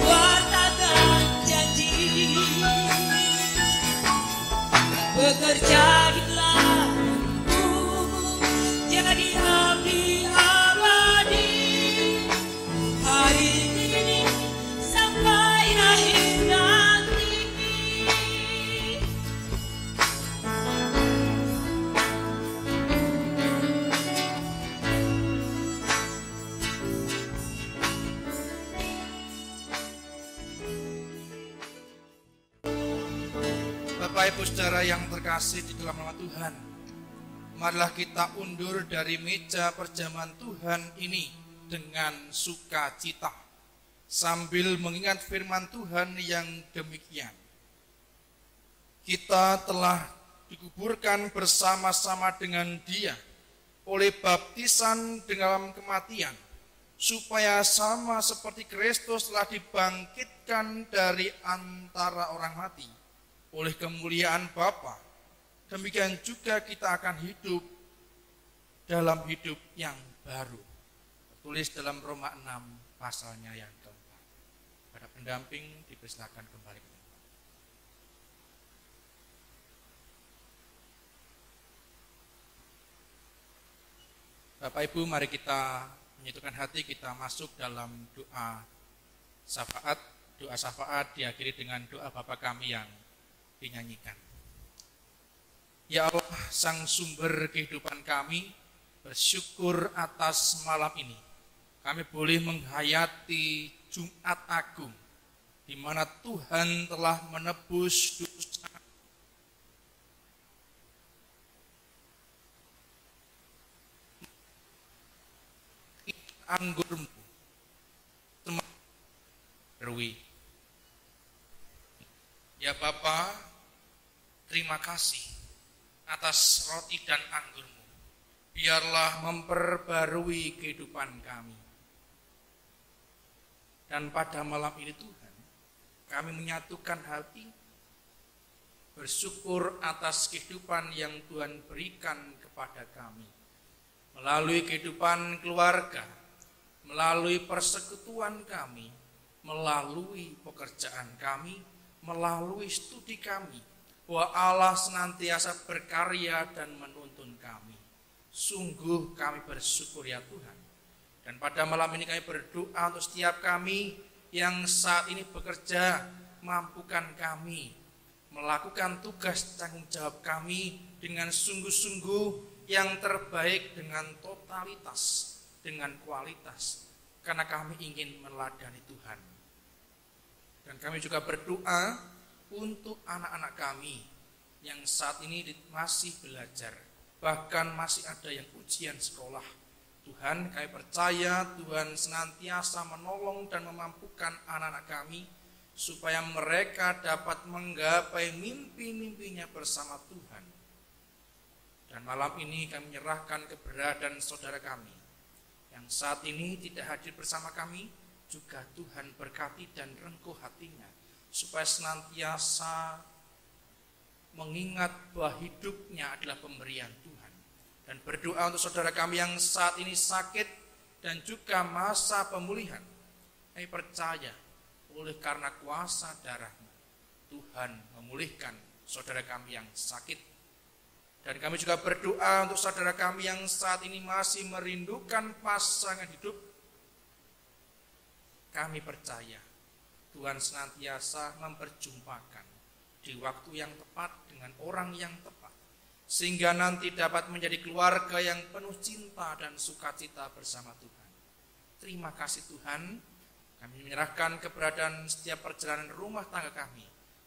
wartakan janji. Bekerja di ladangku jadi abdi abadi, hari ini sampai akhir nanti. Bapak Ibu Saudara yang terkasih di dalam nama Tuhan, marilah kita undur dari meja perjamuan Tuhan ini dengan sukacita sambil mengingat firman Tuhan yang demikian. Kita telah dikuburkan bersama-sama dengan Dia oleh baptisan dalam kematian, supaya sama seperti Kristus telah dibangkitkan dari antara orang mati oleh kemuliaan Bapa, demikian juga kita akan hidup dalam hidup yang baru. Tertulis dalam Roma 6 pasalnya yang keempat. Pada pendamping dipersilakan kembali ke tempat. Bapak Ibu, mari kita menyatukan hati, kita masuk dalam doa syafaat. Doa syafaat diakhiri dengan doa Bapa kami yang dinyanyikan. Ya Allah, Sang Sumber kehidupan kami, bersyukur atas malam ini. Kami boleh menghayati Jumat Agung, di mana Tuhan telah menebus dosa anggurmu, berwi. Ya Bapa, terima kasih atas roti dan anggurmu. Biarlah memperbarui kehidupan kami. Dan pada malam ini Tuhan, kami menyatukan hati, bersyukur atas kehidupan yang Tuhan berikan kepada kami. Melalui kehidupan keluarga, melalui persekutuan kami, melalui pekerjaan kami, melalui studi kami bahwa Allah senantiasa berkarya dan menuntun kami. Sungguh kami bersyukur ya Tuhan. Dan pada malam ini kami berdoa untuk setiap kami yang saat ini bekerja, mampukan kami melakukan tugas tanggung jawab kami dengan sungguh-sungguh yang terbaik, dengan totalitas, dengan kualitas, karena kami ingin meneladani Tuhan. Dan kami juga berdoa untuk anak-anak kami yang saat ini masih belajar, bahkan masih ada yang ujian sekolah. Tuhan, kami percaya Tuhan senantiasa menolong dan memampukan anak-anak kami supaya mereka dapat menggapai mimpi-mimpinya bersama Tuhan. Dan malam ini kami menyerahkan keberadaan saudara kami yang saat ini tidak hadir bersama kami, juga Tuhan berkati dan rengkuh hatinya supaya senantiasa mengingat bahwa hidupnya adalah pemberian Tuhan. Dan berdoa untuk saudara kami yang saat ini sakit dan juga masa pemulihan. Kami percaya oleh karena kuasa darah-Mu, Tuhan memulihkan saudara kami yang sakit. Dan kami juga berdoa untuk saudara kami yang saat ini masih merindukan pasangan hidup. Kami percaya Tuhan senantiasa memperjumpakan di waktu yang tepat dengan orang yang tepat, sehingga nanti dapat menjadi keluarga yang penuh cinta dan sukacita bersama Tuhan. Terima kasih Tuhan, kami menyerahkan keberadaan setiap perjalanan rumah tangga kami,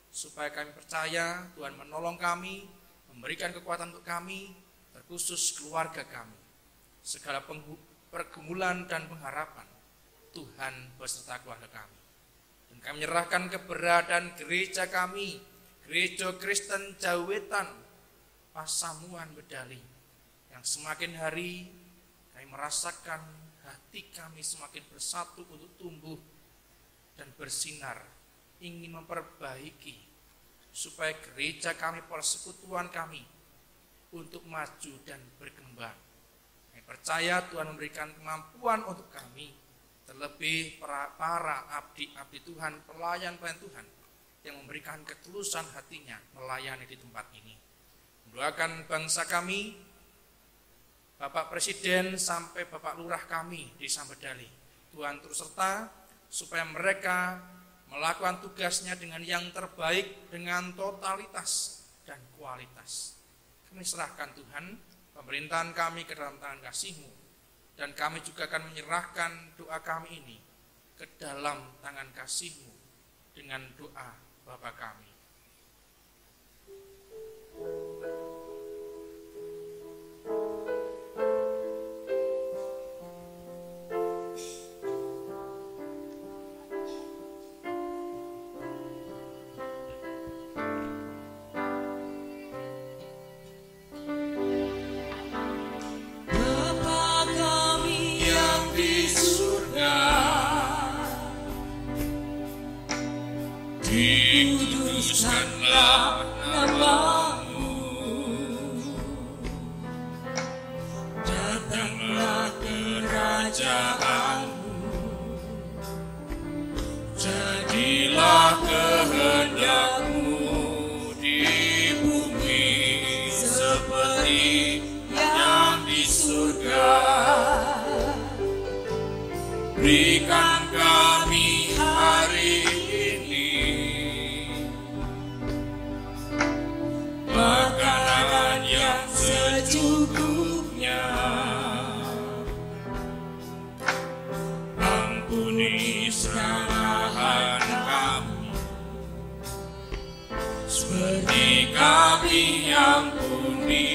supaya kami percaya Tuhan menolong kami, memberikan kekuatan untuk kami, terkhusus keluarga kami. Segala pergumulan dan pengharapan, Tuhan beserta keluarga kami. Dan kami menyerahkan keberadaan gereja kami, Gereja Kristen Jawetan Pasamuan Bedali, yang semakin hari kami merasakan hati kami semakin bersatu untuk tumbuh dan bersinar, ingin memperbaiki supaya gereja kami, persekutuan kami untuk maju dan berkembang. Kami percaya Tuhan memberikan kemampuan untuk kami, terlebih para abdi-abdi Tuhan, pelayan-pelayan Tuhan yang memberikan ketulusan hatinya melayani di tempat ini. Doakan bangsa kami, Bapak Presiden sampai Bapak Lurah kami di Sambedali. Tuhan terus serta supaya mereka melakukan tugasnya dengan yang terbaik, dengan totalitas dan kualitas. Kami serahkan Tuhan pemerintahan kami ke dalam tangan kasih-Mu, dan kami juga akan menyerahkan doa kami ini ke dalam tangan kasih-Mu dengan doa Bapa kami. Dikuduskanlah nama-Mu, datanglah kerajaan-Mu, jadilah kehendak-Mu di bumi seperti yang di surga. Berikan kami hari makanan yang secukupnya. Ampuni kesalahan kami, seperti kami ampuni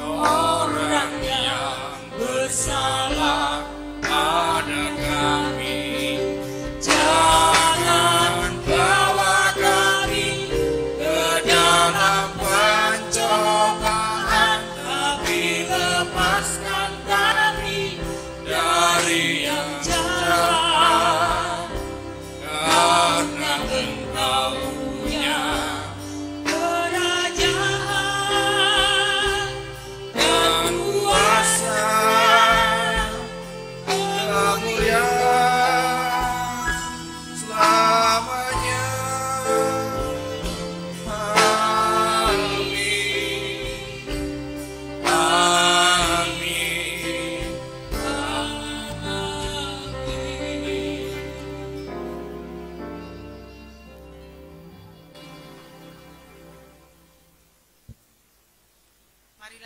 orang yang bersalah pada kami. Jangan bawa kami ke dalam pencobaan, tapi lepaskan kami dari yang jahat, karena Engkau punya kerajaan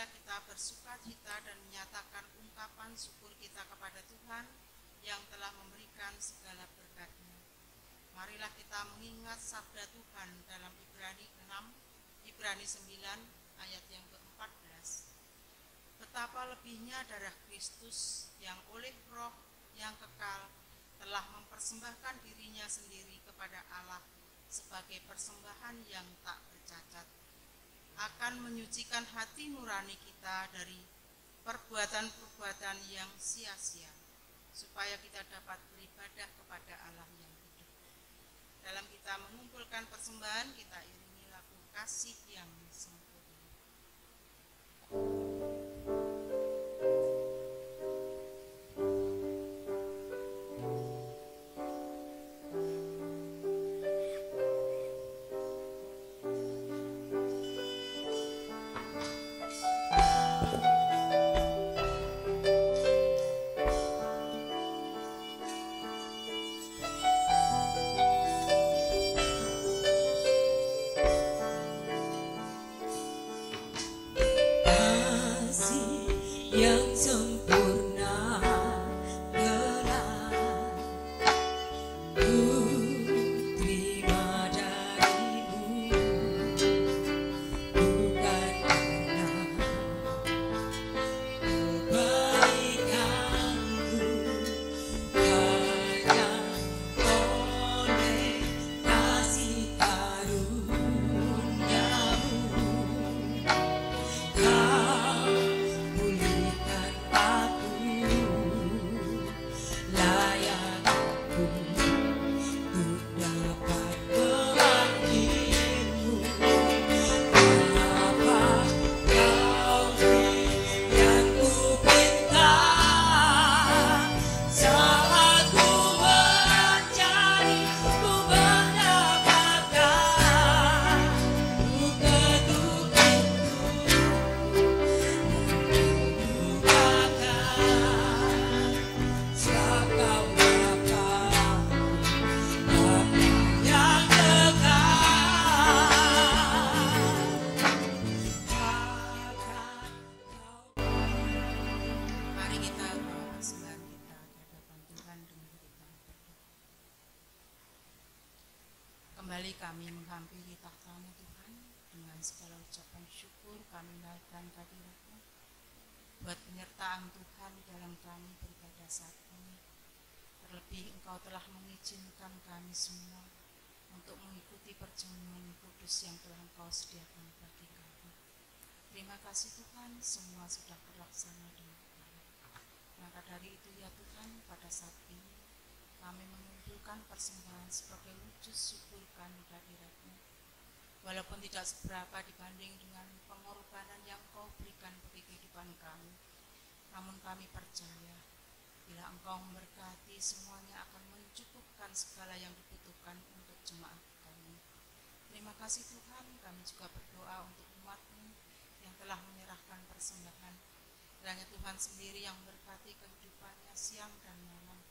marilah kita bersukacita dan menyatakan ungkapan syukur kita kepada Tuhan yang telah memberikan segala berkat-Nya. Marilah kita mengingat sabda Tuhan dalam Ibrani 9 ayat yang ke-14. Betapa lebihnya darah Kristus yang oleh Roh yang kekal telah mempersembahkan dirinya sendiri kepada Allah sebagai persembahan yang tak bercacat, akan menyucikan hati nurani kita dari perbuatan-perbuatan yang sia-sia, supaya kita dapat beribadah kepada Allah yang hidup. Dalam kita mengumpulkan persembahan, kita iringi lagu kasih yang sempurna. Kembali kami menghampiri tahta-Mu Tuhan, dengan segala ucapan syukur kami naikkan kehadirat-Mu buat penyertaan Tuhan dalam kami beribadah saat ini. Terlebih Engkau telah mengizinkan kami semua untuk mengikuti perjamuan kudus yang telah Engkau sediakan bagi kami. Terima kasih Tuhan, semua sudah terlaksana dengan baik. Maka dari itu ya Tuhan, pada saat ini kami mengumpulkan persembahan sebagai wujud syukur kami kehadirat-Mu. Walaupun tidak seberapa dibanding dengan pengorbanan yang Engkau berikan bagi kehidupan kami, namun kami percaya bila Engkau memberkati, semuanya akan mencukupkan segala yang dibutuhkan untuk jemaat kami. Terima kasih Tuhan, kami juga berdoa untuk umat-Mu yang telah menyerahkan persembahan. Kiranya Tuhan sendiri yang memberkati kehidupannya siang dan malam,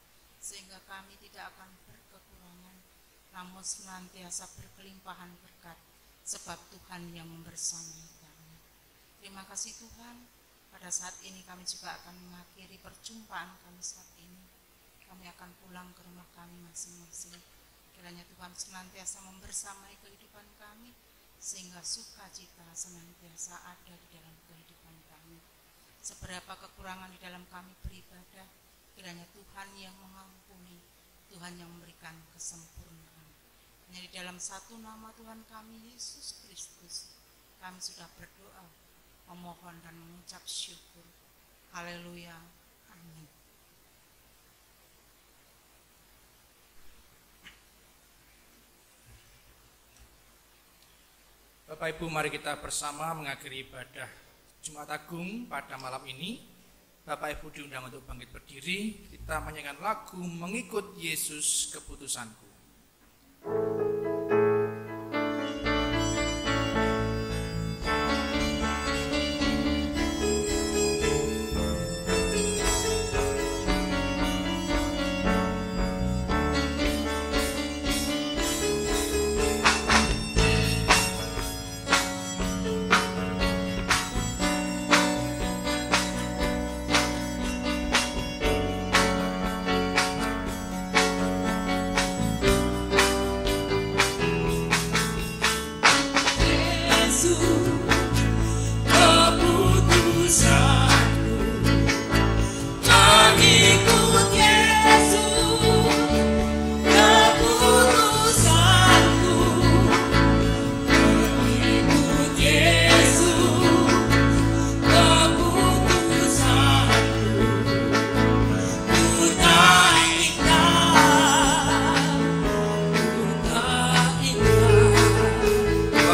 sehingga kami tidak akan berkekurangan, namun senantiasa berkelimpahan berkat, sebab Tuhan yang membersamai kami. Terima kasih Tuhan, pada saat ini kami juga akan mengakhiri perjumpaan kami saat ini. Kami akan pulang ke rumah kami masing-masing. Kiranya Tuhan senantiasa membersamai kehidupan kami, sehingga sukacita senantiasa ada di dalam kehidupan kami. Seberapa kekurangan di dalam kami beribadah, kiranya Tuhan yang mengampuni, Tuhan yang memberikan kesempurnaan. Hanya di dalam satu nama Tuhan kami, Yesus Kristus, kami sudah berdoa, memohon dan mengucap syukur. Haleluya. Amin. Bapak Ibu, mari kita bersama mengakhiri ibadah Jumat Agung pada malam ini. Bapak Ibu diundang untuk bangkit berdiri, kita menyanyikan lagu Mengikut Yesus Keputusanku.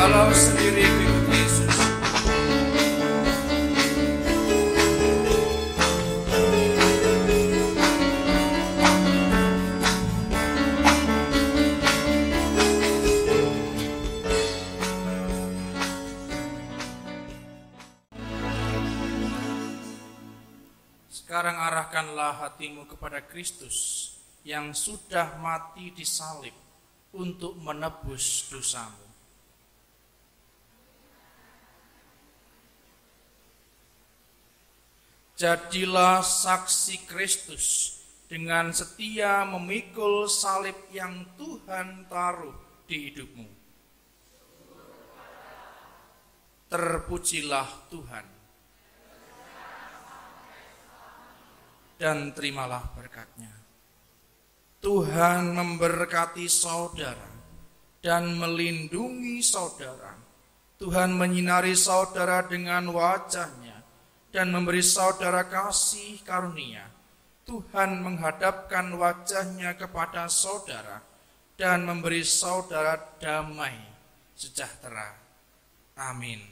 Jikalau sendiri ikut Yesus, sekarang arahkanlah hatimu kepada Kristus yang sudah mati di salib untuk menebus dosamu. Jadilah saksi Kristus dengan setia memikul salib yang Tuhan taruh di hidupmu. Terpujilah Tuhan. Dan terimalah berkat-Nya. Tuhan memberkati saudara dan melindungi saudara. Tuhan menyinari saudara dengan wajah-Nya dan memberi saudara kasih karunia. Tuhan menghadapkan wajah-Nya kepada saudara dan memberi saudara damai sejahtera. Amin.